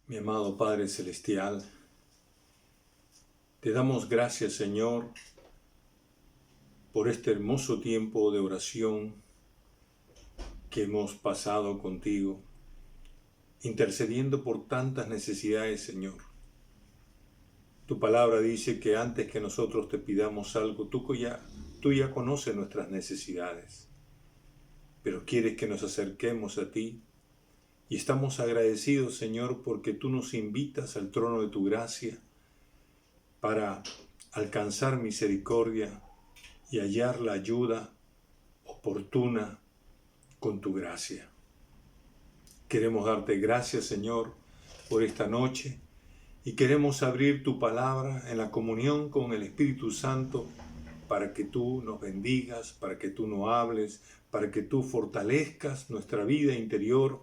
Mi amado Padre Celestial, te damos gracias, Señor, por este hermoso tiempo de oración que hemos pasado contigo, intercediendo por tantas necesidades, Señor. Tu palabra dice que antes que nosotros te pidamos algo, tú ya conoces nuestras necesidades, pero quieres que nos acerquemos a ti. Y estamos agradecidos, Señor, porque tú nos invitas al trono de tu gracia para alcanzar misericordia y hallar la ayuda oportuna con tu gracia. Queremos darte gracias, Señor, por esta noche y queremos abrir tu palabra en la comunión con el Espíritu Santo para que tú nos bendigas, para que tú nos hables, para que tú fortalezcas nuestra vida interior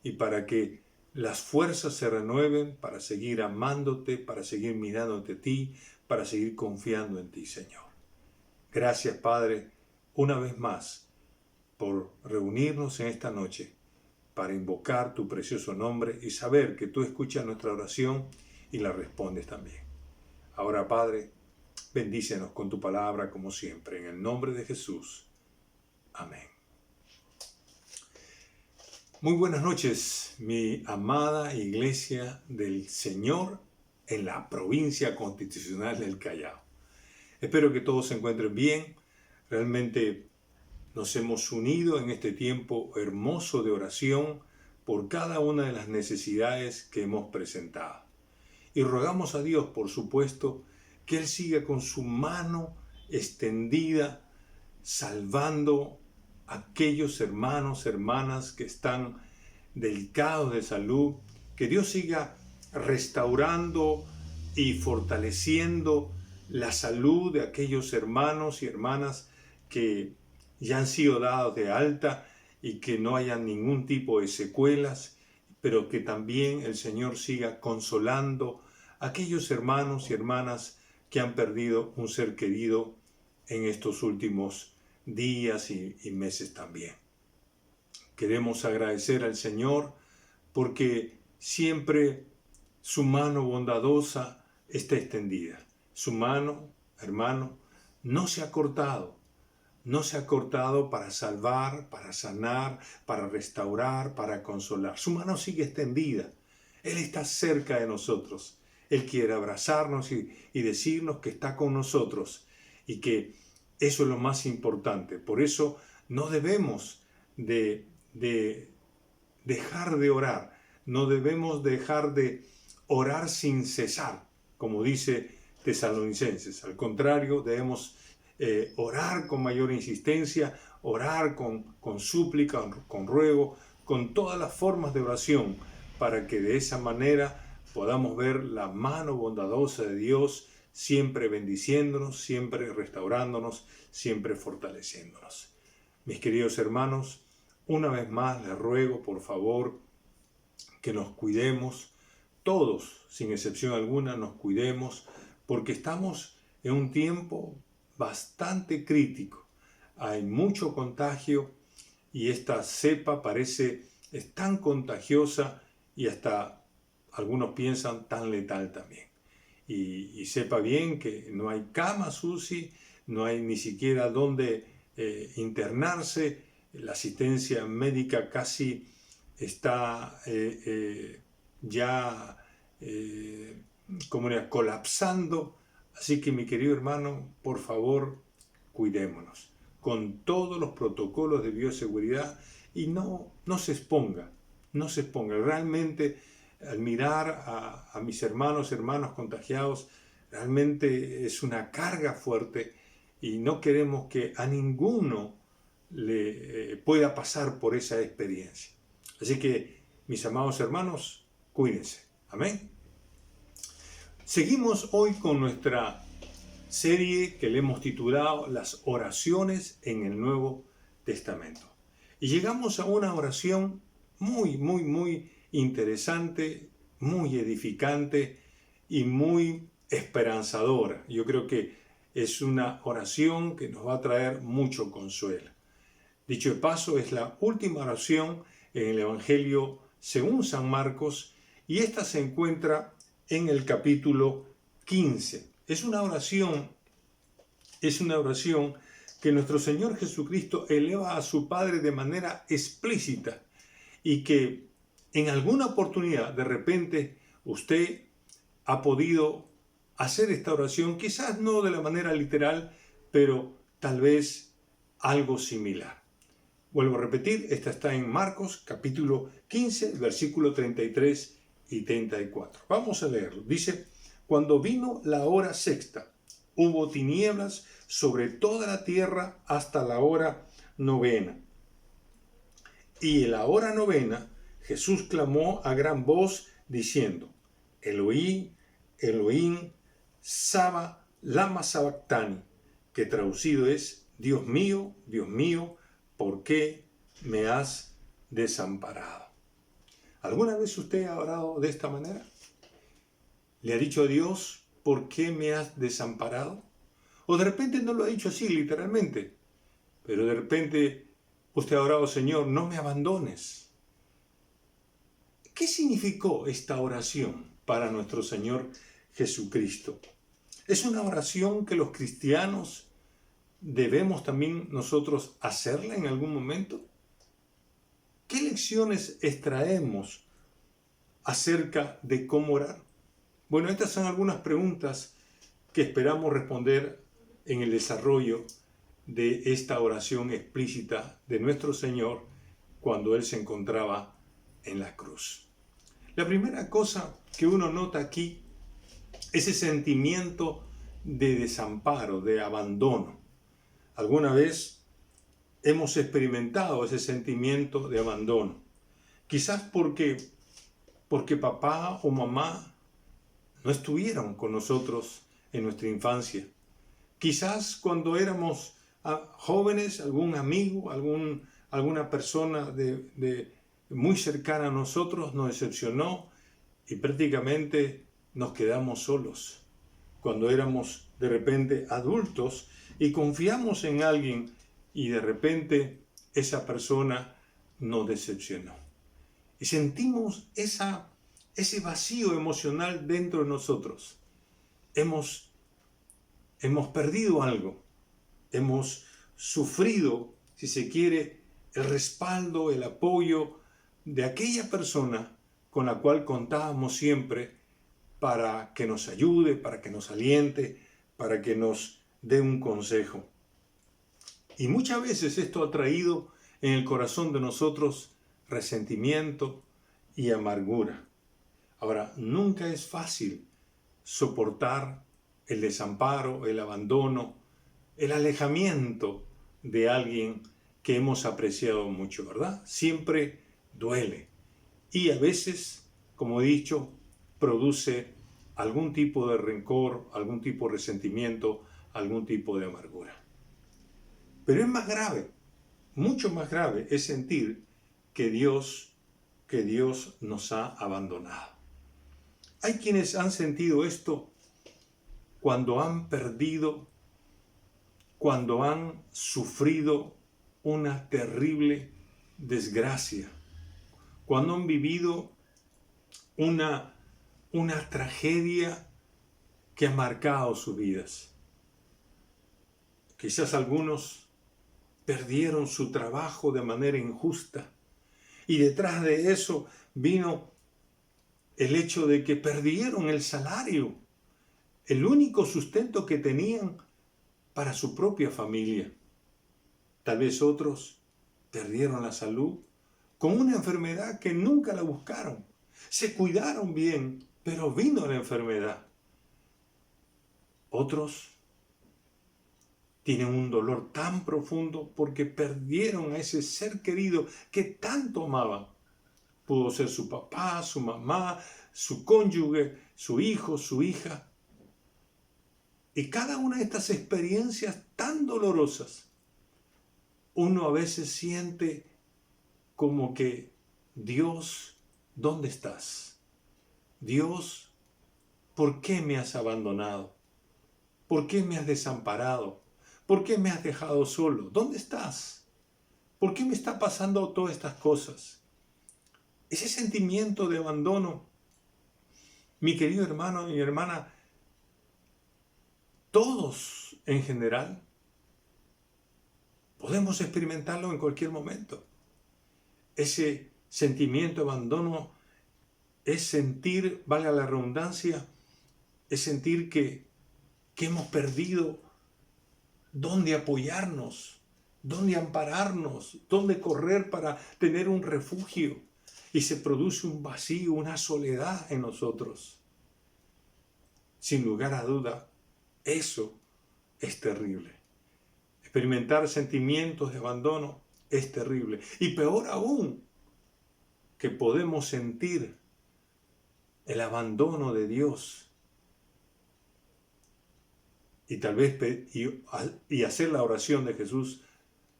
y para que las fuerzas se renueven para seguir amándote, para seguir mirándote a ti, para seguir confiando en ti, Señor. Gracias, Padre, una vez más, por reunirnos en esta noche para invocar tu precioso nombre y saber que tú escuchas nuestra oración y la respondes también. Ahora, Padre, bendícenos con tu palabra como siempre, en el nombre de Jesús. Amén. Muy buenas noches, mi amada Iglesia del Señor en la provincia constitucional del Callao. Espero que todos se encuentren bien. Realmente nos hemos unido en este tiempo hermoso de oración por cada una de las necesidades que hemos presentado. Y rogamos a Dios, por supuesto, que Él siga con su mano extendida, salvando a aquellos hermanos, hermanas que están delicados de salud, que Dios siga restaurando y fortaleciendo la salud de aquellos hermanos y hermanas que ya han sido dados de alta y que no hayan ningún tipo de secuelas, pero que también el Señor siga consolando a aquellos hermanos y hermanas que han perdido un ser querido en estos últimos días y meses también. Queremos agradecer al Señor porque siempre su mano bondadosa está extendida. Su mano, hermano, no se ha cortado para salvar, para sanar, para restaurar, para consolar. Su mano sigue extendida. Él está cerca de nosotros. Él quiere abrazarnos y decirnos que está con nosotros y que eso es lo más importante. Por eso no debemos de dejar de orar. No debemos dejar de orar sin cesar, como dice Tesalonicenses. Al contrario, debemos orar con mayor insistencia, orar con súplica, con ruego, con todas las formas de oración, para que de esa manera podamos ver la mano bondadosa de Dios siempre bendiciéndonos, siempre restaurándonos, siempre fortaleciéndonos. Mis queridos hermanos, una vez más les ruego, por favor, que nos cuidemos, todos, sin excepción alguna, nos cuidemos, porque estamos en un tiempo bastante crítico. Hay mucho contagio y esta cepa es tan contagiosa y hasta algunos piensan tan letal también. Y sepa bien que no hay camas UCI, no hay ni siquiera dónde internarse. La asistencia médica casi está colapsando. Así que, mi querido hermano, por favor, cuidémonos con todos los protocolos de bioseguridad y no se exponga. Realmente, al mirar a mis hermanos contagiados, realmente es una carga fuerte y no queremos que a ninguno le pueda pasar por esa experiencia. Así que, mis amados hermanos, cuídense. Amén. Seguimos hoy con nuestra serie que le hemos titulado Las oraciones en el Nuevo Testamento. Y llegamos a una oración muy interesante, muy edificante y muy esperanzadora. Yo creo que es una oración que nos va a traer mucho consuelo. Dicho de paso, es la última oración en el Evangelio según San Marcos y esta se encuentra en el capítulo 15. Es una oración que nuestro Señor Jesucristo eleva a su Padre de manera explícita y que en alguna oportunidad de repente usted ha podido hacer esta oración, quizás no de la manera literal, pero tal vez algo similar. Vuelvo a repetir, esta está en Marcos capítulo 15, versículo 33 y 34. Vamos a leerlo. Dice: cuando vino la hora sexta, hubo tinieblas sobre toda la tierra hasta la hora novena. Y en la hora novena, Jesús clamó a gran voz diciendo: Elohim, Elohim, lama sabactani, que traducido es: Dios mío, ¿por qué me has desamparado? ¿Alguna vez usted ha orado de esta manera? ¿Le ha dicho a Dios: ¿por qué me has desamparado? O de repente no lo ha dicho así literalmente, pero de repente usted ha orado: Señor, no me abandones. ¿Qué significó esta oración para nuestro Señor Jesucristo? ¿Es una oración que los cristianos debemos también nosotros hacerla en algún momento? ¿Qué lecciones extraemos acerca de cómo orar? Bueno, estas son algunas preguntas que esperamos responder en el desarrollo de esta oración explícita de nuestro Señor cuando Él se encontraba en la cruz. La primera cosa que uno nota aquí es ese sentimiento de desamparo, de abandono. ¿Alguna vez hemos experimentado ese sentimiento de abandono? Quizás porque papá o mamá no estuvieron con nosotros en nuestra infancia. Quizás cuando éramos jóvenes, algún amigo, alguna persona muy cercana a nosotros nos decepcionó y prácticamente nos quedamos solos. Cuando éramos de repente adultos y confiamos en alguien y de repente esa persona nos decepcionó. Y sentimos ese vacío emocional dentro de nosotros. Hemos perdido algo. Hemos sufrido, si se quiere, el respaldo, el apoyo de aquella persona con la cual contábamos siempre para que nos ayude, para que nos aliente, para que nos dé un consejo. Y muchas veces esto ha traído en el corazón de nosotros resentimiento y amargura. Ahora, nunca es fácil soportar el desamparo, el abandono, el alejamiento de alguien que hemos apreciado mucho, ¿verdad? Siempre duele. Y a veces, como he dicho, produce algún tipo de rencor, algún tipo de resentimiento, algún tipo de amargura. Pero es más grave, mucho más grave, es sentir que Dios nos ha abandonado. Hay quienes han sentido esto cuando han perdido, cuando han sufrido una terrible desgracia, cuando han vivido una tragedia que ha marcado sus vidas. Quizás algunos perdieron su trabajo de manera injusta y detrás de eso vino el hecho de que perdieron el salario, el único sustento que tenían para su propia familia. Tal vez otros perdieron la salud con una enfermedad que nunca la buscaron. Se cuidaron bien, pero vino la enfermedad. Otros tienen un dolor tan profundo porque perdieron a ese ser querido que tanto amaban. Pudo ser su papá, su mamá, su cónyuge, su hijo, su hija. Y cada una de estas experiencias tan dolorosas, uno a veces siente como que: Dios, ¿dónde estás? Dios, ¿por qué me has abandonado? ¿Por qué me has desamparado? ¿Por qué me has dejado solo? ¿Dónde estás? ¿Por qué me está pasando todas estas cosas? Ese sentimiento de abandono Mi querido hermano y mi hermana, todos en general podemos experimentarlo en cualquier momento. Ese sentimiento de abandono es sentir, valga la redundancia, es sentir que hemos perdido dónde apoyarnos, dónde ampararnos, dónde correr para tener un refugio. Y se produce un vacío, una soledad en nosotros. Sin lugar a duda, eso es terrible. Experimentar sentimientos de abandono es terrible. Y peor aún, que podemos sentir el abandono de Dios. Y tal vez y hacer la oración de Jesús,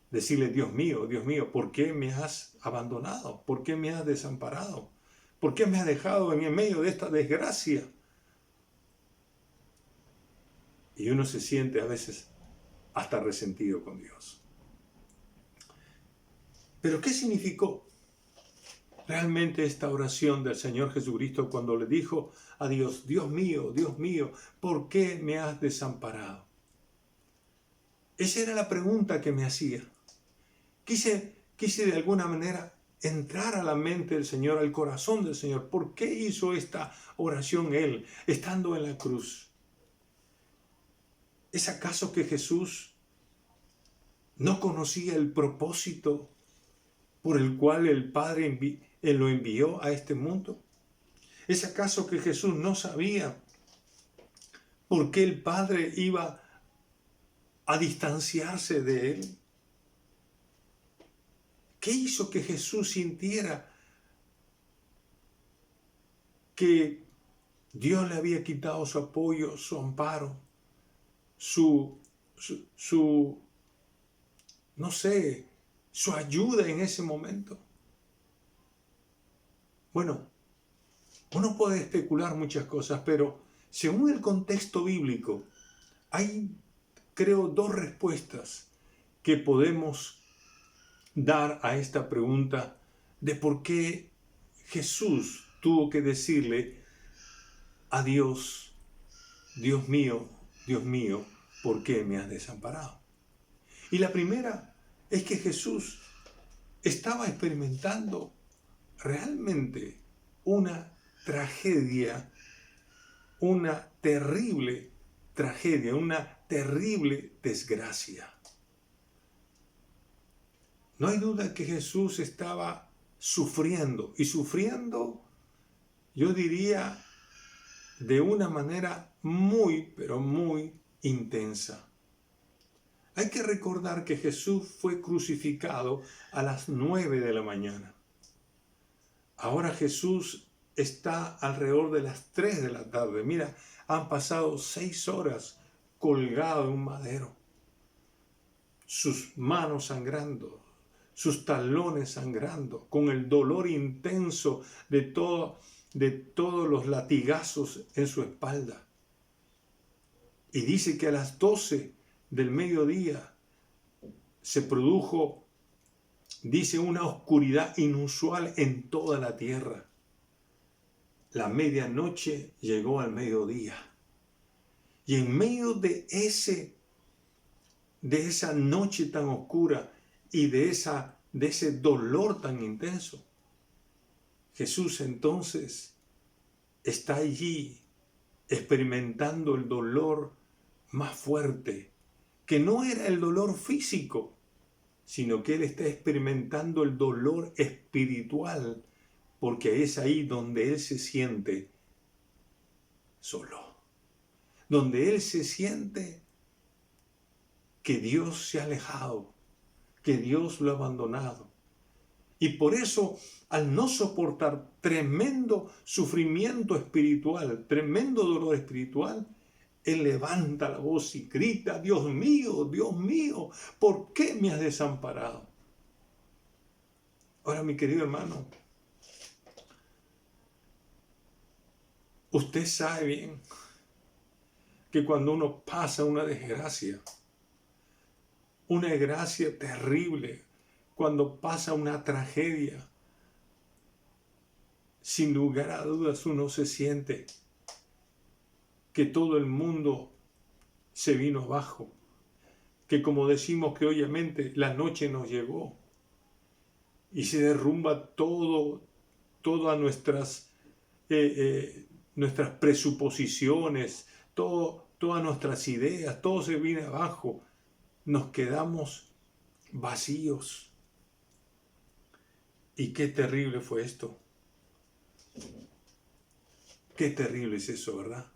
decirle, Dios mío, ¿por qué me has abandonado? ¿Por qué me has desamparado? ¿Por qué me has dejado en el medio de esta desgracia? Y uno se siente a veces hasta resentido con Dios. Pero ¿qué significó realmente esta oración del Señor Jesucristo cuando le dijo a Dios, Dios mío, ¿por qué me has desamparado? Esa era la pregunta que me hacía. Quise de alguna manera entrar a la mente del Señor, al corazón del Señor. ¿Por qué hizo esta oración Él, estando en la cruz? ¿Es acaso que Jesús no conocía el propósito por el cual el Padre lo envió a este mundo? ¿Es acaso que Jesús no sabía por qué el Padre iba a distanciarse de Él? ¿Qué hizo que Jesús sintiera que Dios le había quitado su apoyo, su amparo, su ayuda en ese momento? Bueno, uno puede especular muchas cosas, pero según el contexto bíblico, hay, creo, dos respuestas que podemos dar a esta pregunta de por qué Jesús tuvo que decirle a Dios, Dios mío, ¿por qué me has desamparado? Y la primera es que Jesús estaba experimentando realmente una tragedia, una terrible tragedia, una terrible desgracia. No hay duda que Jesús estaba sufriendo, y sufriendo, yo diría, de una manera muy, pero muy intensa. Hay que recordar que Jesús fue crucificado a las 9 de la mañana. Ahora Jesús está alrededor de las 3 de la tarde. Mira, han pasado 6 horas colgado en un madero. Sus manos sangrando, sus talones sangrando, con el dolor intenso de todos los latigazos en su espalda. Y dice que a las 12 del mediodía se produjo, dice, una oscuridad inusual en toda la tierra. La medianoche llegó al mediodía. Y en medio de esa noche tan oscura y de ese dolor tan intenso, Jesús entonces está allí experimentando el dolor más fuerte, que no era el dolor físico, sino que Él está experimentando el dolor espiritual, porque es ahí donde Él se siente solo, donde Él se siente que Dios se ha alejado, que Dios lo ha abandonado. Y por eso, al no soportar tremendo sufrimiento espiritual, tremendo dolor espiritual, Él levanta la voz y grita, Dios mío, ¿por qué me has desamparado? Ahora, mi querido hermano, usted sabe bien que cuando uno pasa una desgracia terrible, cuando pasa una tragedia, sin lugar a dudas uno se siente que todo el mundo se vino abajo, que como decimos que obviamente la noche nos llegó y se derrumba todas nuestras presuposiciones, todas nuestras ideas, todo se viene abajo, nos quedamos vacíos. Y qué terrible fue esto. Qué terrible es eso, ¿verdad?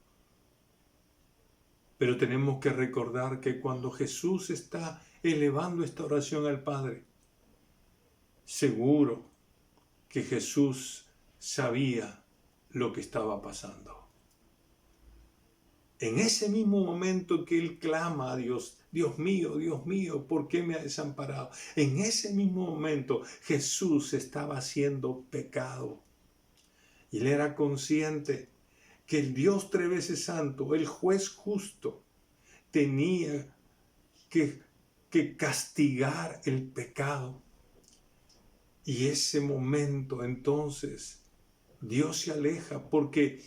Pero tenemos que recordar que cuando Jesús está elevando esta oración al Padre, seguro que Jesús sabía lo que estaba pasando. En ese mismo momento que él clama a Dios, Dios mío, ¿por qué me has desamparado? En ese mismo momento Jesús estaba haciendo pecado. Y él era consciente que el Dios tres veces santo, el juez justo, tenía que castigar el pecado. Y ese momento entonces Dios se aleja porque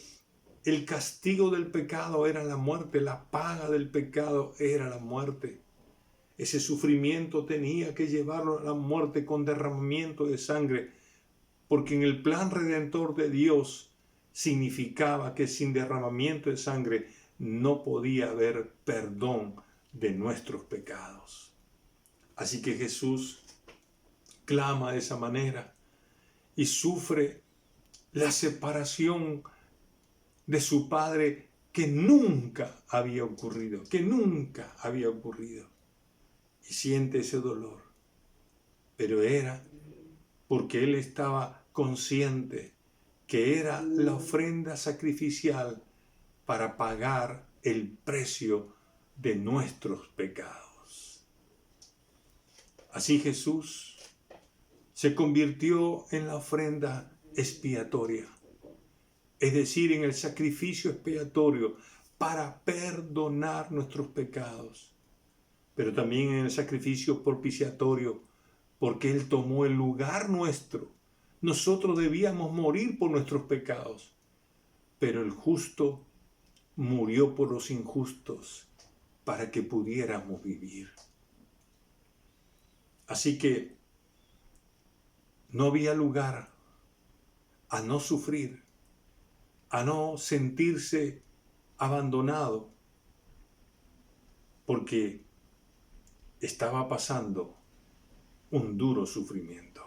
el castigo del pecado era la muerte, la paga del pecado era la muerte. Ese sufrimiento tenía que llevarlo a la muerte con derramamiento de sangre, porque en el plan redentor de Dios significaba que sin derramamiento de sangre no podía haber perdón de nuestros pecados. Así que Jesús clama de esa manera y sufre la separación de su Padre que nunca había ocurrido, y siente ese dolor. Pero era porque él estaba consciente que era la ofrenda sacrificial para pagar el precio de nuestros pecados. Así Jesús se convirtió en la ofrenda expiatoria, es decir, en el sacrificio expiatorio para perdonar nuestros pecados, pero también en el sacrificio propiciatorio, porque Él tomó el lugar nuestro. Nosotros debíamos morir por nuestros pecados, pero el justo murió por los injustos para que pudiéramos vivir. Así que no había lugar a no sufrir, a no sentirse abandonado, porque estaba pasando un duro sufrimiento.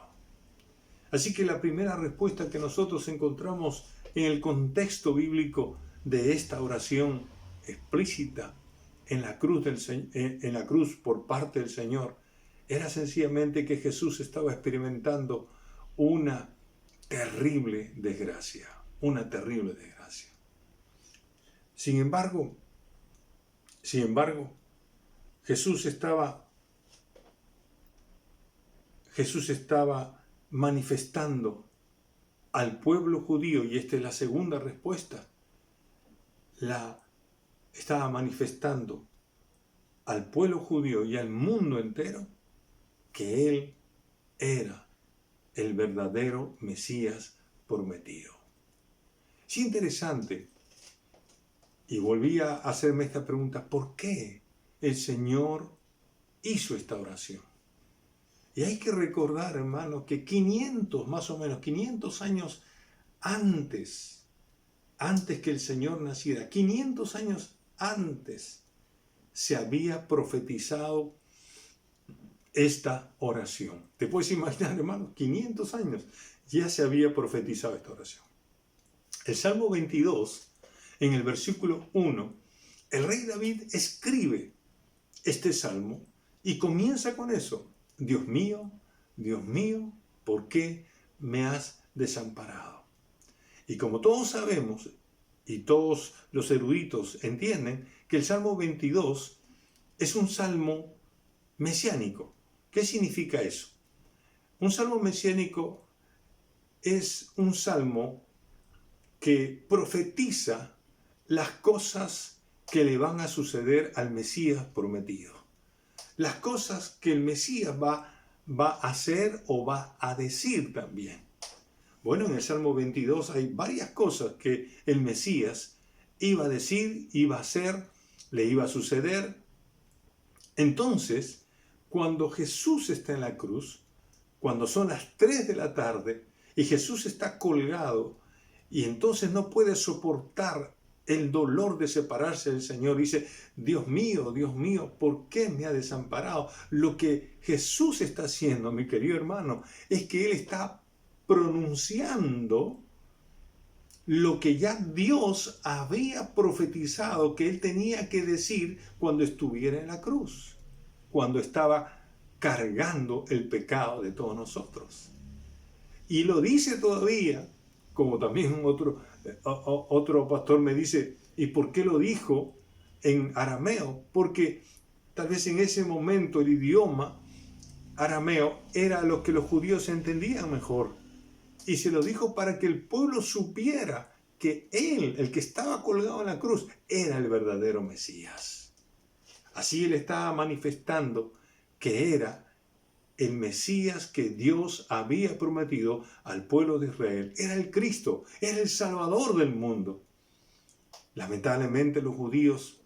Así que la primera respuesta que nosotros encontramos en el contexto bíblico de esta oración explícita en la cruz por parte del Señor era sencillamente que Jesús estaba experimentando una terrible desgracia. Sin embargo, Jesús estaba manifestando al pueblo judío, y esta es la segunda respuesta, estaba manifestando al pueblo judío y al mundo entero que Él era el verdadero Mesías prometido. Es interesante, y volví a hacerme esta pregunta, ¿por qué el Señor hizo esta oración? Y hay que recordar, hermano, que 500 años antes que el Señor naciera, 500 años antes, se había profetizado esta oración. ¿Te puedes imaginar, hermano? 500 años ya se había profetizado esta oración. El Salmo 22, en el versículo 1, el rey David escribe este salmo y comienza con eso. Dios mío, ¿por qué me has desamparado? Y como todos sabemos, y todos los eruditos entienden, que el Salmo 22 es un salmo mesiánico. ¿Qué significa eso? Un salmo mesiánico es un salmo que profetiza las cosas que le van a suceder al Mesías prometido. Las cosas que el Mesías va a hacer o va a decir también. Bueno, en el Salmo 22 hay varias cosas que el Mesías iba a decir, iba a hacer, le iba a suceder. Entonces, cuando Jesús está en la cruz, cuando son las 3 de la tarde y Jesús está colgado y entonces no puede soportar el dolor de separarse del Señor, dice, Dios mío, ¿por qué me ha desamparado? Lo que Jesús está haciendo, mi querido hermano, es que Él está pronunciando lo que ya Dios había profetizado que Él tenía que decir cuando estuviera en la cruz, cuando estaba cargando el pecado de todos nosotros. Y lo dice todavía, como también otro pastor me dice, ¿y por qué lo dijo en arameo? Porque tal vez en ese momento el idioma arameo era lo que los judíos entendían mejor. Y se lo dijo para que el pueblo supiera que Él, el que estaba colgado en la cruz, era el verdadero Mesías. Así Él estaba manifestando que era el Mesías que Dios había prometido al pueblo de Israel. Era el Cristo, era el Salvador del mundo. Lamentablemente los judíos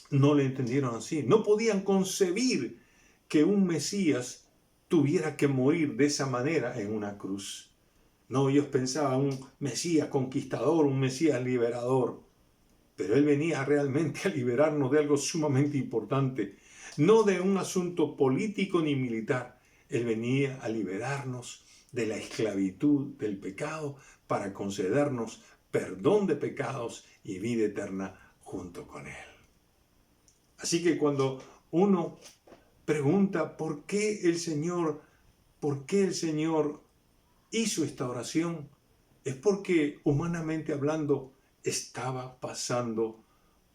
no le entendieron así. No podían concebir que un Mesías tuviera que morir de esa manera en una cruz. No, ellos pensaban un Mesías conquistador, un Mesías liberador. Pero Él venía realmente a liberarnos de algo sumamente importante. No de un asunto político ni militar. Él venía a liberarnos de la esclavitud del pecado para concedernos perdón de pecados y vida eterna junto con Él. Así que cuando uno pregunta por qué el Señor hizo esta oración, es porque humanamente hablando estaba pasando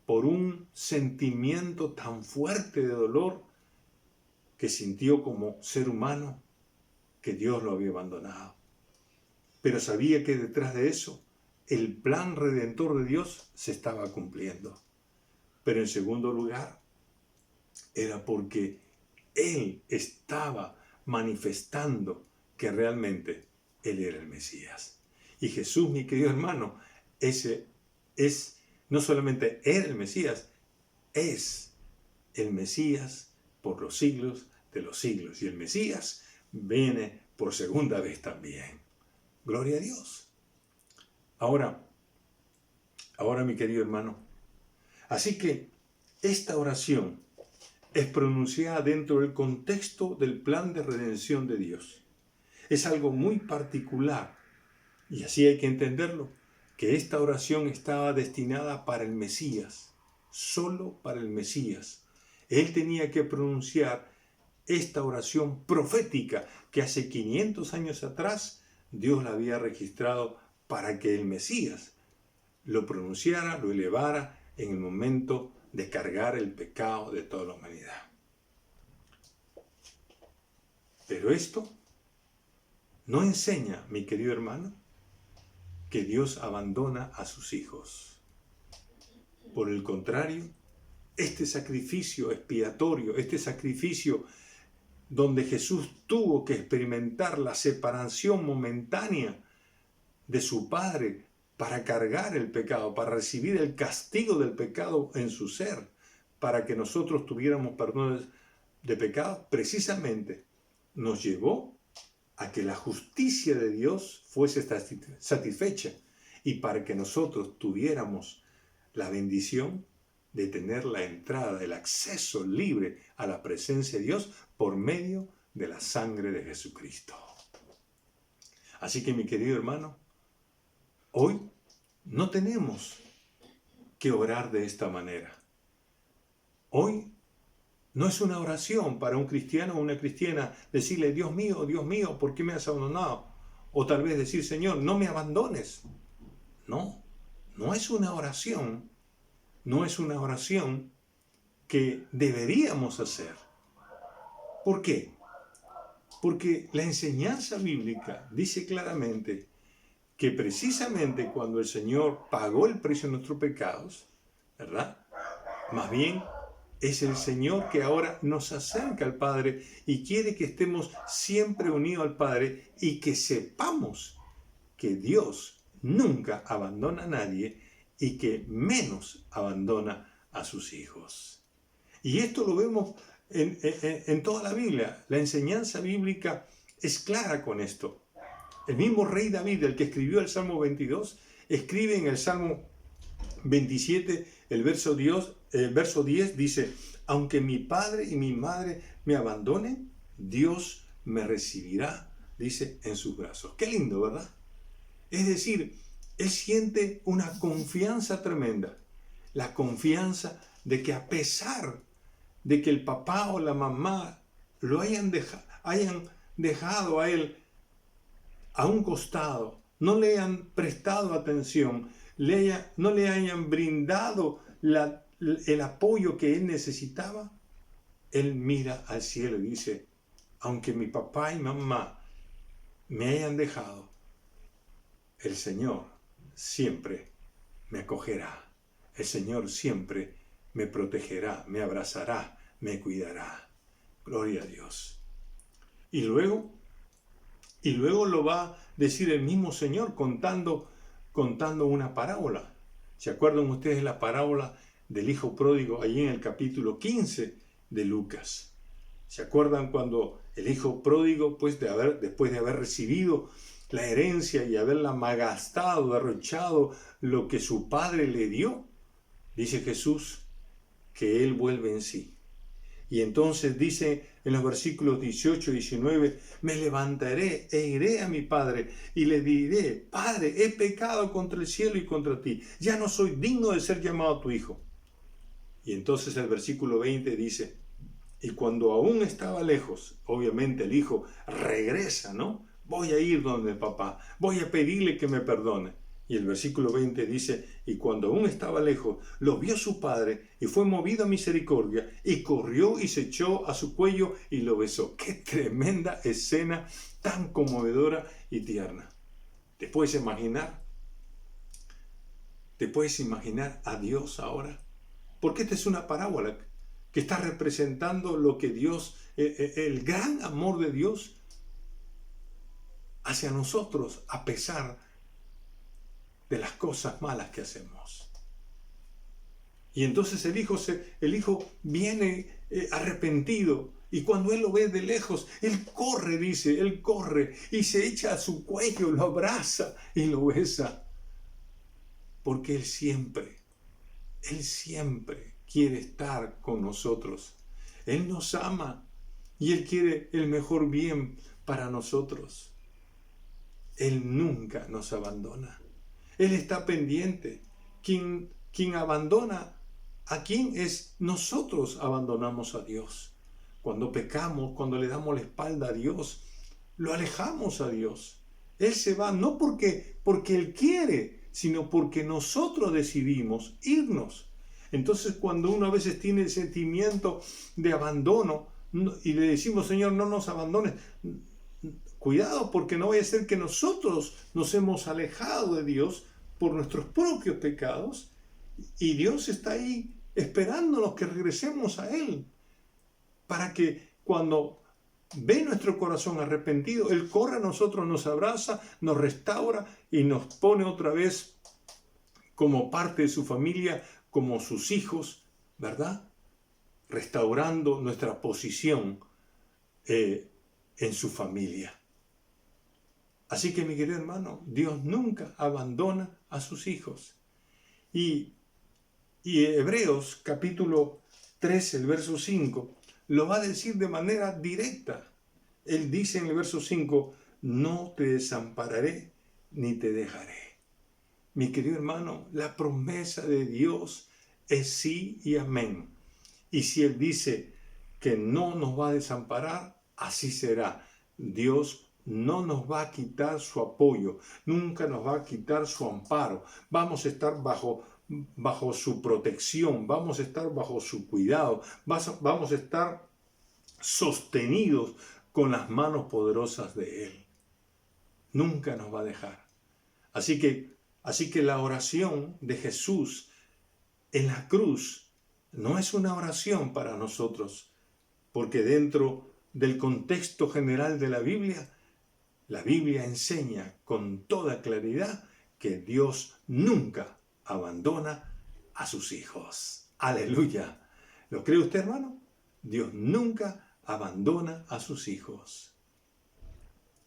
por un sentimiento tan fuerte de dolor que sintió como ser humano que Dios lo había abandonado. Pero sabía que detrás de eso el plan redentor de Dios se estaba cumpliendo. Pero en segundo lugar, era porque Él estaba manifestando que realmente Él era el Mesías. Y Jesús, mi querido hermano, no solamente era el Mesías, es el Mesías por los siglos de los siglos. Y el Mesías viene por segunda vez también. Gloria a Dios. Ahora, mi querido hermano, así que esta oración es pronunciada dentro del contexto del plan de redención de Dios. Es algo muy particular y así hay que entenderlo, que esta oración estaba destinada para el Mesías, solo para el Mesías. Él tenía que pronunciar esta oración profética que hace 500 años atrás Dios la había registrado para que el Mesías lo pronunciara, lo elevara en el momento de cargar el pecado de toda la humanidad. Pero esto no enseña, mi querido hermano, que Dios abandona a sus hijos. Por el contrario, este sacrificio expiatorio, este sacrificio donde Jesús tuvo que experimentar la separación momentánea de su Padre para cargar el pecado, para recibir el castigo del pecado en su ser, para que nosotros tuviéramos perdón de pecado, precisamente nos llevó a que la justicia de Dios fuese satisfecha y para que nosotros tuviéramos la bendición de tener la entrada, el acceso libre a la presencia de Dios por medio de la sangre de Jesucristo. Así que, mi querido hermano, hoy no tenemos que orar de esta manera. Hoy no es una oración para un cristiano o una cristiana decirle, Dios mío, ¿por qué me has abandonado? O tal vez decir, Señor, no me abandones. No es una oración. No es una oración que deberíamos hacer. ¿Por qué? Porque la enseñanza bíblica dice claramente que precisamente cuando el Señor pagó el precio de nuestros pecados, ¿verdad? Más bien es el Señor que ahora nos acerca al Padre y quiere que estemos siempre unidos al Padre y que sepamos que Dios nunca abandona a nadie y que menos abandona a sus hijos. Y esto lo vemos en toda la Biblia. La enseñanza bíblica es clara con esto. El mismo rey David, el que escribió el Salmo 22, escribe en el Salmo 27, el verso 10 dice: aunque mi padre y mi madre me abandonen, Dios me recibirá, dice, en sus brazos. Qué lindo, ¿verdad? Es decir, él siente una confianza tremenda, la confianza de que a pesar de que el papá o la mamá lo hayan dejado a él a un costado, no le hayan prestado atención, no le hayan brindado el apoyo que él necesitaba, él mira al cielo y dice: aunque mi papá y mamá me hayan dejado, el Señor siempre me acogerá, el Señor siempre me protegerá, me abrazará, me cuidará. Gloria a Dios. Y luego lo va a decir el mismo Señor contando una parábola. ¿Se acuerdan ustedes la parábola del hijo pródigo allí en el capítulo 15 de Lucas? ¿Se acuerdan cuando el hijo pródigo, pues después de haber recibido la herencia y haberla malgastado, derrochado lo que su padre le dio, dice Jesús que él vuelve en sí? Y entonces dice en los versículos 18 y 19: me levantaré e iré a mi padre y le diré: Padre, he pecado contra el cielo y contra ti, ya no soy digno de ser llamado tu hijo. Y entonces el versículo 20 dice: y cuando aún estaba lejos, obviamente el hijo regresa, ¿no? Voy a ir donde el papá, voy a pedirle que me perdone. Y el versículo 20 dice: y cuando aún estaba lejos, lo vio su padre y fue movido a misericordia y corrió y se echó a su cuello y lo besó. ¡Qué tremenda escena tan conmovedora y tierna! ¿Te puedes imaginar? ¿Te puedes imaginar a Dios ahora? Porque esta es una parábola que está representando lo que Dios, el gran amor de Dios hacia nosotros a pesar de las cosas malas que hacemos. Y entonces el hijo viene arrepentido, y cuando él lo ve de lejos, él corre y se echa a su cuello, lo abraza y lo besa, porque él siempre quiere estar con nosotros. Él nos ama y él quiere el mejor bien para nosotros. Él nunca nos abandona. Él está pendiente. Quien abandona a quién es nosotros abandonamos a Dios. Cuando pecamos, cuando le damos la espalda a Dios, lo alejamos a Dios. Él se va no porque Él quiere, sino porque nosotros decidimos irnos. Entonces, cuando uno a veces tiene el sentimiento de abandono y le decimos: Señor, no nos abandones, cuidado, porque no vaya a ser que nosotros nos hemos alejado de Dios por nuestros propios pecados, y Dios está ahí esperándonos que regresemos a Él, para que cuando ve nuestro corazón arrepentido, Él corre a nosotros, nos abraza, nos restaura y nos pone otra vez como parte de su familia, como sus hijos, ¿verdad? Restaurando nuestra posición en su familia. Así que, mi querido hermano, Dios nunca abandona a sus hijos. Y Hebreos capítulo 13, el verso 5, lo va a decir de manera directa. Él dice en el verso 5: no te desampararé ni te dejaré. Mi querido hermano, la promesa de Dios es sí y amén. Y si Él dice que no nos va a desamparar, así será. Dios no nos va a quitar su apoyo, nunca nos va a quitar su amparo. Vamos a estar bajo su protección, vamos a estar bajo su cuidado, vamos a estar sostenidos con las manos poderosas de Él. Nunca nos va a dejar. Así que la oración de Jesús en la cruz no es una oración para nosotros, porque dentro del contexto general de la Biblia enseña con toda claridad que Dios nunca abandona a sus hijos. Aleluya. ¿Lo cree usted, hermano? Dios nunca abandona a sus hijos.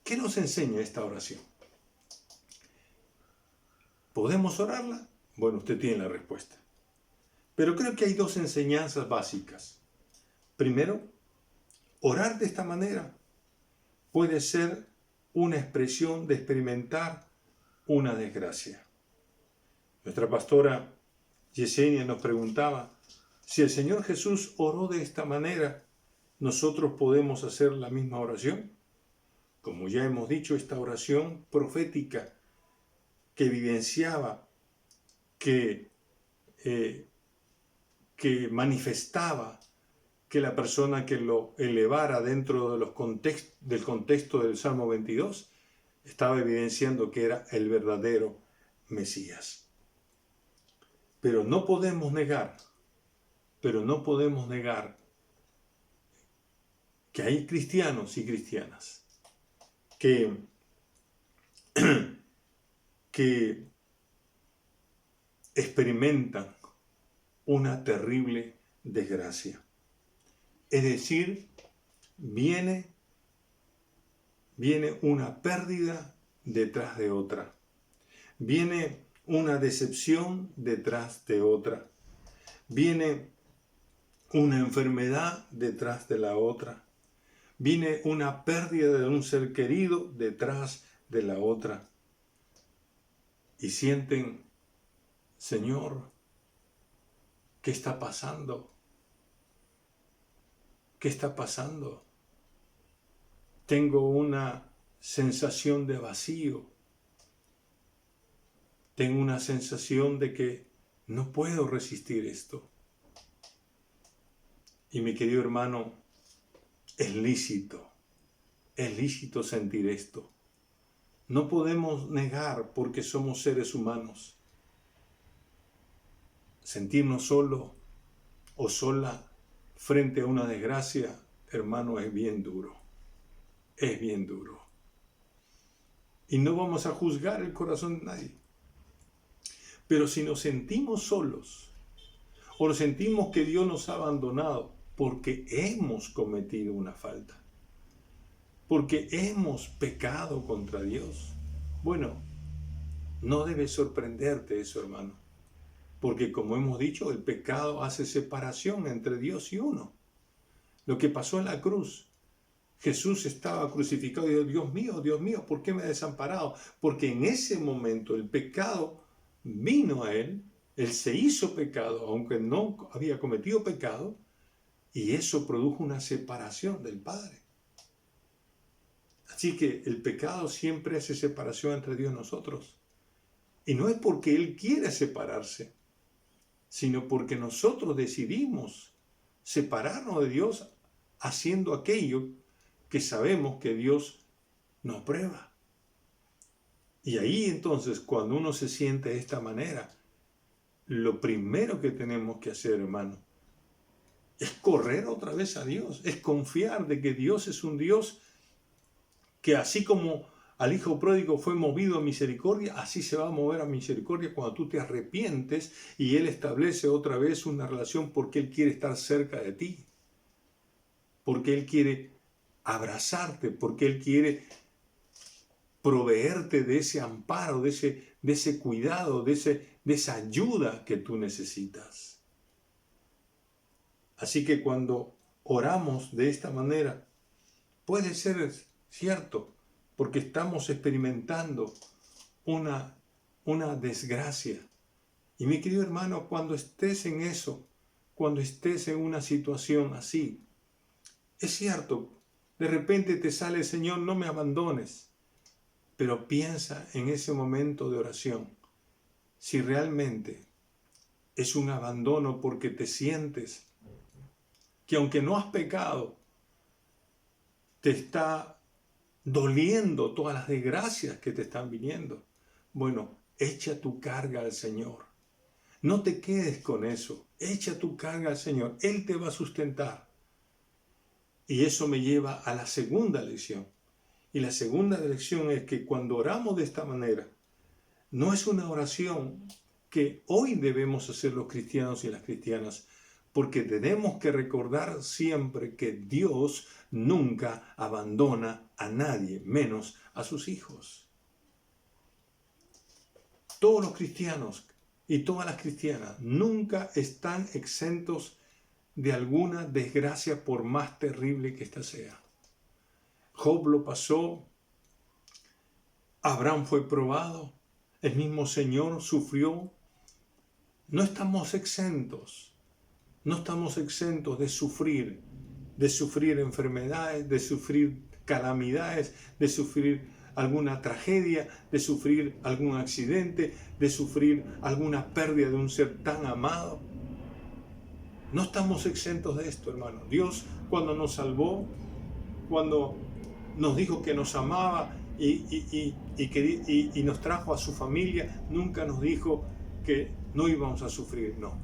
¿Qué nos enseña esta oración? ¿Podemos orarla? Bueno, usted tiene la respuesta. Pero creo que hay dos enseñanzas básicas. Primero, orar de esta manera puede ser una expresión de experimentar una desgracia. Nuestra pastora Yesenia nos preguntaba, si el Señor Jesús oró de esta manera, ¿nosotros podemos hacer la misma oración? Como ya hemos dicho, esta oración profética que evidenciaba, que manifestaba que la persona que lo elevara dentro de del contexto del Salmo 22 estaba evidenciando que era el verdadero Mesías. Pero no podemos negar que hay cristianos y cristianas que experimentan una terrible desgracia. Es decir, viene una pérdida detrás de otra. Viene una decepción detrás de otra. Viene una enfermedad detrás de la otra. Viene una pérdida de un ser querido detrás de la otra. Y sienten, Señor, ¿qué está pasando? ¿Qué está pasando? Tengo una sensación de vacío. Tengo una sensación de que no puedo resistir esto. Y mi querido hermano, es lícito sentir esto. No podemos negar porque somos seres humanos. Sentirnos solo o sola frente a una desgracia, hermano, es bien duro. Es bien duro. Y no vamos a juzgar el corazón de nadie. Pero si nos sentimos solos o nos sentimos que Dios nos ha abandonado porque hemos cometido una falta, porque hemos pecado contra Dios, bueno, no debe sorprenderte eso, hermano. Porque como hemos dicho, el pecado hace separación entre Dios y uno. Lo que pasó en la cruz, Jesús estaba crucificado y dijo, Dios mío, ¿por qué me ha desamparado? Porque en ese momento el pecado vino a él se hizo pecado, aunque no había cometido pecado, y eso produjo una separación del Padre. Así que el pecado siempre hace separación entre Dios y nosotros. Y no es porque Él quiere separarse, sino porque nosotros decidimos separarnos de Dios haciendo aquello que sabemos que Dios nos prueba. Y ahí entonces, cuando uno se siente de esta manera, lo primero que tenemos que hacer, hermano, es correr otra vez a Dios, es confiar de que Dios es un Dios que así como al hijo pródigo fue movido a misericordia, así se va a mover a misericordia cuando tú te arrepientes y Él establece otra vez una relación porque Él quiere estar cerca de ti, porque Él quiere abrazarte, porque Él quiere proveerte de ese amparo, de ese cuidado, de esa ayuda que tú necesitas. Así que cuando oramos de esta manera, puede ser cierto, porque estamos experimentando una desgracia. Y mi querido hermano, cuando estés en eso, cuando estés en una situación así, es cierto, de repente te sale, Señor, no me abandones, pero piensa en ese momento de oración, si realmente es un abandono porque te sientes que aunque no has pecado, te está doliendo todas las desgracias que te están viniendo. Bueno, echa tu carga al Señor. No te quedes con eso. Echa tu carga al Señor. Él te va a sustentar. Y eso me lleva a la segunda lección. Y la segunda lección es que cuando oramos de esta manera, no es una oración que hoy debemos hacer los cristianos y las cristianas, porque tenemos que recordar siempre que Dios nunca abandona a nadie, menos a sus hijos. Todos los cristianos y todas las cristianas nunca están exentos de alguna desgracia, por más terrible que ésta sea. Job lo pasó, Abraham fue probado, el mismo Señor sufrió. No estamos exentos de sufrir enfermedades, de sufrir calamidades, de sufrir alguna tragedia, de sufrir algún accidente, de sufrir alguna pérdida de un ser tan amado. No estamos exentos de esto, hermano. Dios, cuando nos salvó, cuando nos dijo que nos amaba y nos trajo a su familia, nunca nos dijo que no íbamos a sufrir, no.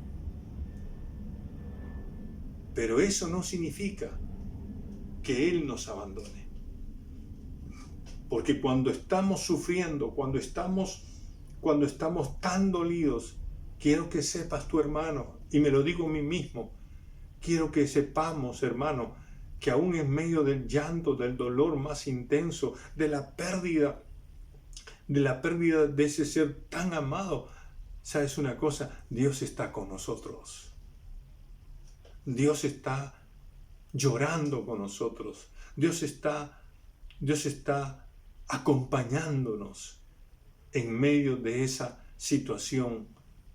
Pero eso no significa que Él nos abandone. Porque cuando estamos sufriendo, cuando estamos tan dolidos, quiero que sepas tu hermano, y me lo digo a mí mismo, quiero que sepamos, hermano, que aún en medio del llanto, del dolor más intenso, de la pérdida de ese ser tan amado, ¿sabes una cosa? Dios está con nosotros. Dios está llorando con nosotros. Dios está acompañándonos en medio de esa situación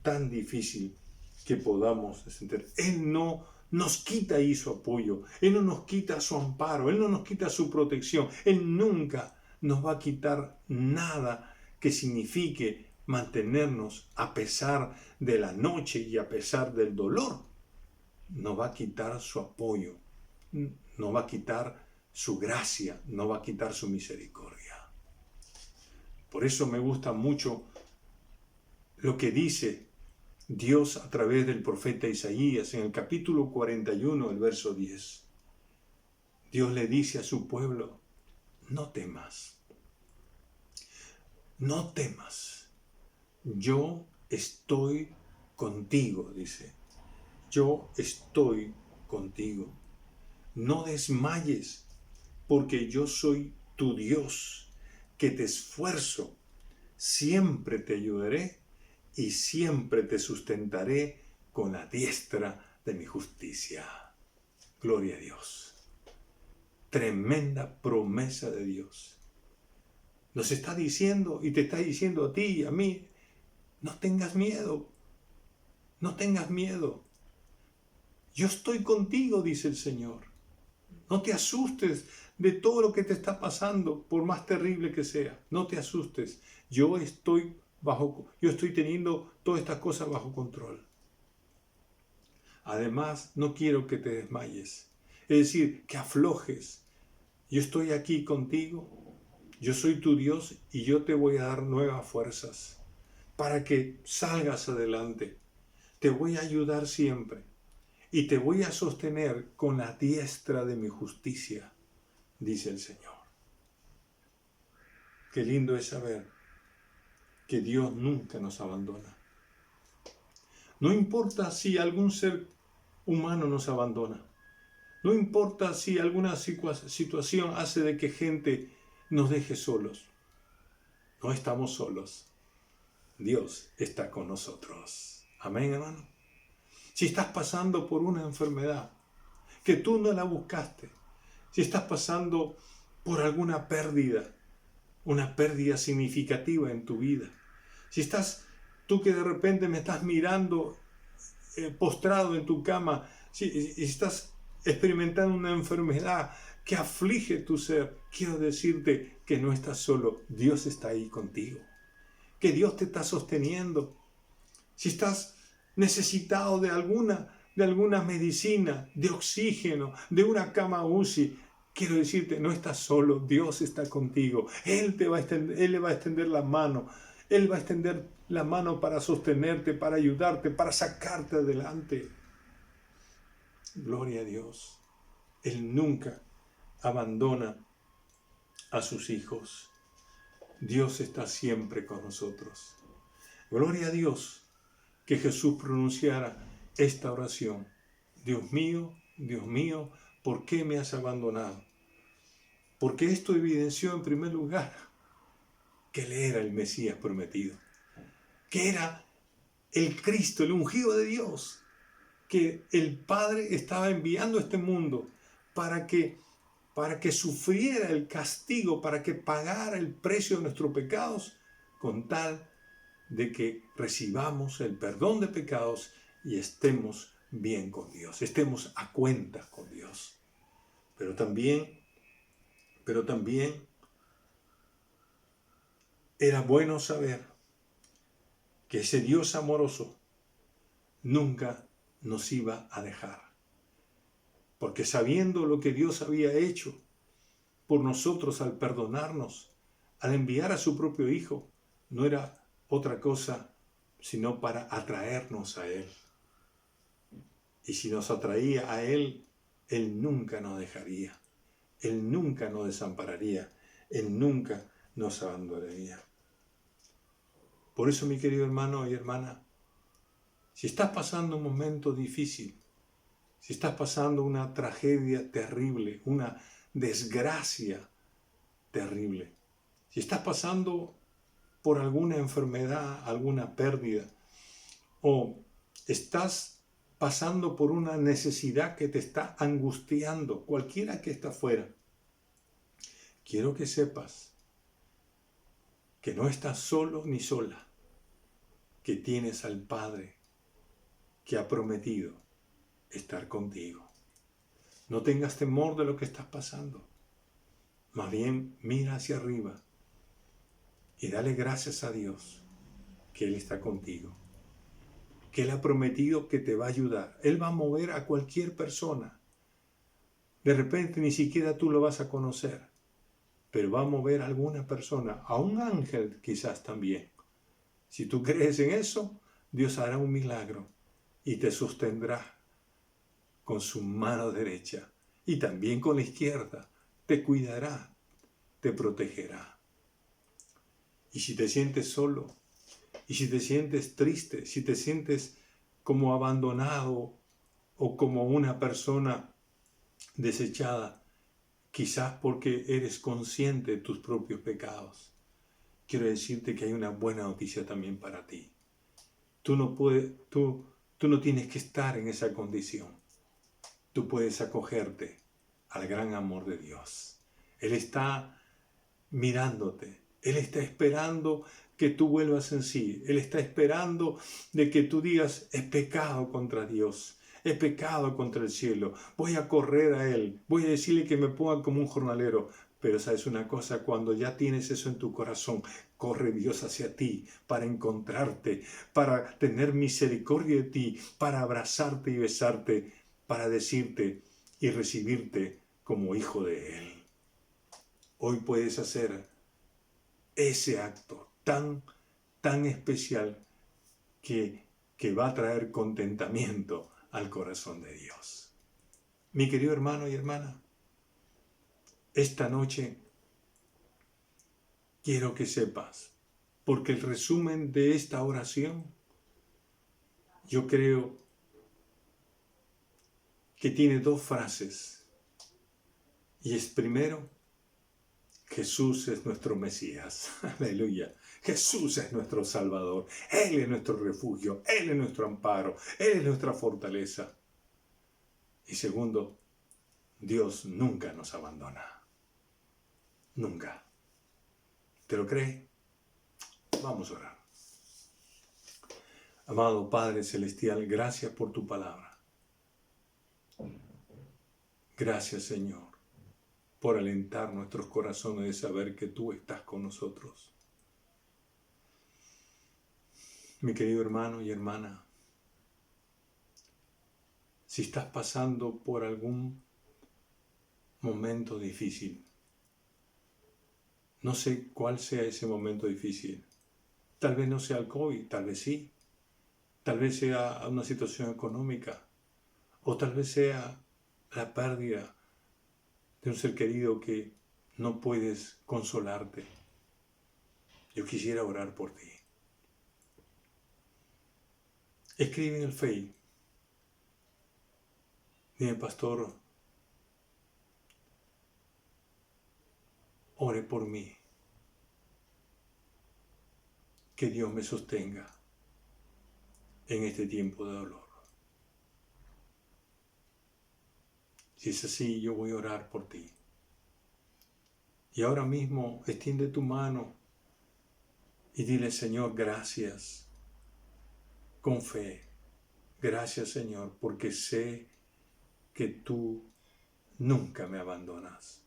tan difícil que podamos sentir. Él no nos quita ahí su apoyo, Él no nos quita su amparo, Él no nos quita su protección, Él nunca nos va a quitar nada que signifique mantenernos a pesar de la noche y a pesar del dolor. No va a quitar su apoyo, no va a quitar su gracia, no va a quitar su misericordia. Por eso me gusta mucho lo que dice Dios a través del profeta Isaías en el capítulo 41, el verso 10. Dios le dice a su pueblo, no temas, no temas, yo estoy contigo, dice, yo estoy contigo. No desmayes, porque yo soy tu Dios, que te esfuerzo, siempre te ayudaré y siempre te sustentaré con la diestra de mi justicia. Gloria a Dios. Tremenda promesa de Dios. Nos está diciendo y te está diciendo a ti y a mí, no tengas miedo, no tengas miedo. Yo estoy contigo, dice el Señor. No te asustes de todo lo que te está pasando, por más terrible que sea. No te asustes. Yo estoy teniendo todas estas cosas bajo control. Además, no quiero que te desmayes. Es decir, que aflojes. Yo estoy aquí contigo. Yo soy tu Dios y yo te voy a dar nuevas fuerzas para que salgas adelante. Te voy a ayudar siempre. Y te voy a sostener con la diestra de mi justicia, dice el Señor. Qué lindo es saber que Dios nunca nos abandona. No importa si algún ser humano nos abandona. No importa si alguna situación hace de que gente nos deje solos. No estamos solos. Dios está con nosotros. Amén, hermano. Si estás pasando por una enfermedad que tú no la buscaste, si estás pasando por alguna pérdida, una pérdida significativa en tu vida, si estás tú que de repente me estás mirando postrado en tu cama, si estás experimentando una enfermedad que aflige tu ser, quiero decirte que no estás solo, Dios está ahí contigo, que Dios te está sosteniendo. Si estás necesitado de alguna medicina, de oxígeno, de una cama UCI, quiero decirte, no estás solo, Dios está contigo. Él le va a extender la mano. Él va a extender la mano para sostenerte, para ayudarte, para sacarte adelante. Gloria a Dios. Él nunca abandona a sus hijos. Dios está siempre con nosotros. Gloria a Dios. que Jesús pronunciara esta oración. Dios mío, ¿por qué me has abandonado? Porque esto evidenció en primer lugar que Él era el Mesías prometido, que era el Cristo, el ungido de Dios, que el Padre estaba enviando a este mundo para que sufriera el castigo, para que pagara el precio de nuestros pecados, con tal de que recibamos el perdón de pecados y estemos bien con Dios, estemos a cuentas con Dios. Pero también era bueno saber que ese Dios amoroso nunca nos iba a dejar. Porque sabiendo lo que Dios había hecho por nosotros al perdonarnos, al enviar a su propio Hijo, no era otra cosa sino para atraernos a Él. Y si nos atraía a Él, Él nunca nos dejaría, Él nunca nos desampararía, Él nunca nos abandonaría. Por eso, mi querido hermano y hermana, si estás pasando un momento difícil, si estás pasando una tragedia terrible, una desgracia terrible, si estás pasando por alguna enfermedad, alguna pérdida, o estás pasando por una necesidad que te está angustiando, cualquiera que está fuera, quiero que sepas que no estás solo ni sola, que tienes al Padre que ha prometido estar contigo. No tengas temor de lo que estás pasando. Más bien, mira hacia arriba y dale gracias a Dios que Él está contigo, que Él ha prometido que te va a ayudar. Él va a mover a cualquier persona. De repente ni siquiera tú lo vas a conocer, pero va a mover a alguna persona, a un ángel quizás también. Si tú crees en eso, Dios hará un milagro y te sostendrá con su mano derecha y también con la izquierda. Te cuidará, te protegerá. Y si te sientes solo, y si te sientes triste, si te sientes como abandonado o como una persona desechada, quizás porque eres consciente de tus propios pecados, quiero decirte que hay una buena noticia también para ti. Tú no tienes que estar en esa condición. Tú puedes acogerte al gran amor de Dios. Él está mirándote. Él está esperando que tú vuelvas en sí. Él está esperando de que tú digas, he pecado contra Dios, he pecado contra el cielo, voy a correr a Él, voy a decirle que me ponga como un jornalero. Pero sabes una cosa, cuando ya tienes eso en tu corazón, corre Dios hacia ti para encontrarte, para tener misericordia de ti, para abrazarte y besarte, para decirte y recibirte como hijo de Él. Hoy puedes hacer ese acto tan especial que va a traer contentamiento al corazón de Dios. Mi querido hermano y hermana, esta noche quiero que sepas, porque el resumen de esta oración, yo creo que tiene dos frases. Y es primero, Jesús es nuestro Mesías. Aleluya. Jesús es nuestro Salvador. Él es nuestro refugio. Él es nuestro amparo. Él es nuestra fortaleza. Y segundo, Dios nunca nos abandona. Nunca. ¿Te lo crees? Vamos a orar. Amado Padre Celestial, gracias por tu palabra. Gracias, Señor, por alentar nuestros corazones de saber que tú estás con nosotros. Mi querido hermano y hermana, si estás pasando por algún momento difícil, no sé cuál sea ese momento difícil. Tal vez no sea el COVID, tal vez sí. Tal vez sea una situación económica, o tal vez sea la pérdida de un ser querido que no puedes consolarte. Yo quisiera orar por ti. Escribe en el Facebook. Dime, pastor, ore por mí. Que Dios me sostenga en este tiempo de dolor. Si es así, yo voy a orar por ti. Y ahora mismo extiende tu mano y dile, Señor, gracias, con fe. Gracias, Señor, porque sé que tú nunca me abandonas.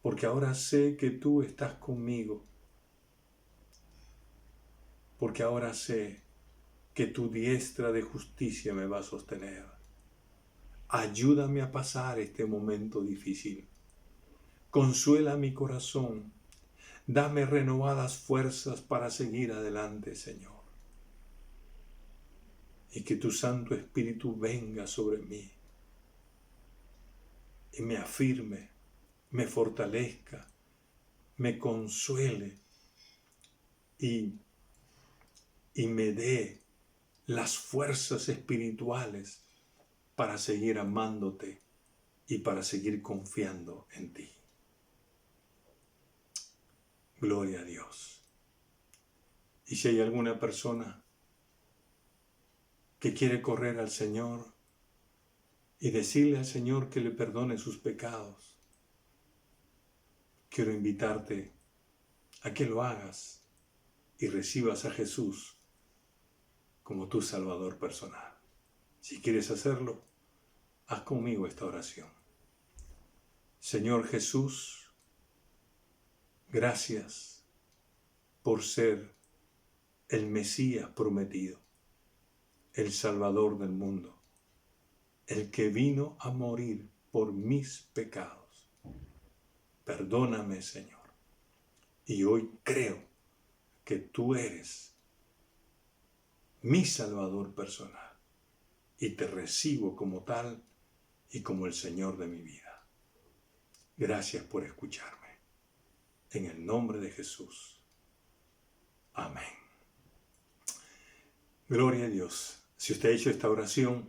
Porque ahora sé que tú estás conmigo. Porque ahora sé que tu diestra de justicia me va a sostener. Ayúdame a pasar este momento difícil. Consuela mi corazón. Dame renovadas fuerzas para seguir adelante, Señor. Y que tu Santo Espíritu venga sobre mí y me afirme, me fortalezca, me consuele y me dé las fuerzas espirituales para seguir amándote y para seguir confiando en ti. Gloria a Dios. Y si hay alguna persona que quiere correr al Señor y decirle al Señor que le perdone sus pecados, quiero invitarte a que lo hagas y recibas a Jesús como tu Salvador personal. Si quieres hacerlo, haz conmigo esta oración. Señor Jesús, gracias por ser el Mesías prometido, el Salvador del mundo, el que vino a morir por mis pecados. Perdóname, Señor. Y hoy creo que tú eres mi Salvador personal y te recibo como tal y como el Señor de mi vida. Gracias por escucharme. En el nombre de Jesús. Amén. Gloria a Dios. Si usted ha hecho esta oración,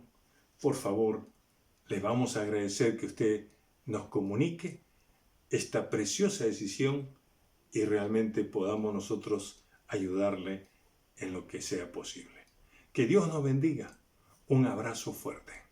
por favor, le vamos a agradecer que usted nos comunique esta preciosa decisión y realmente podamos nosotros ayudarle en lo que sea posible. Que Dios nos bendiga. Un abrazo fuerte.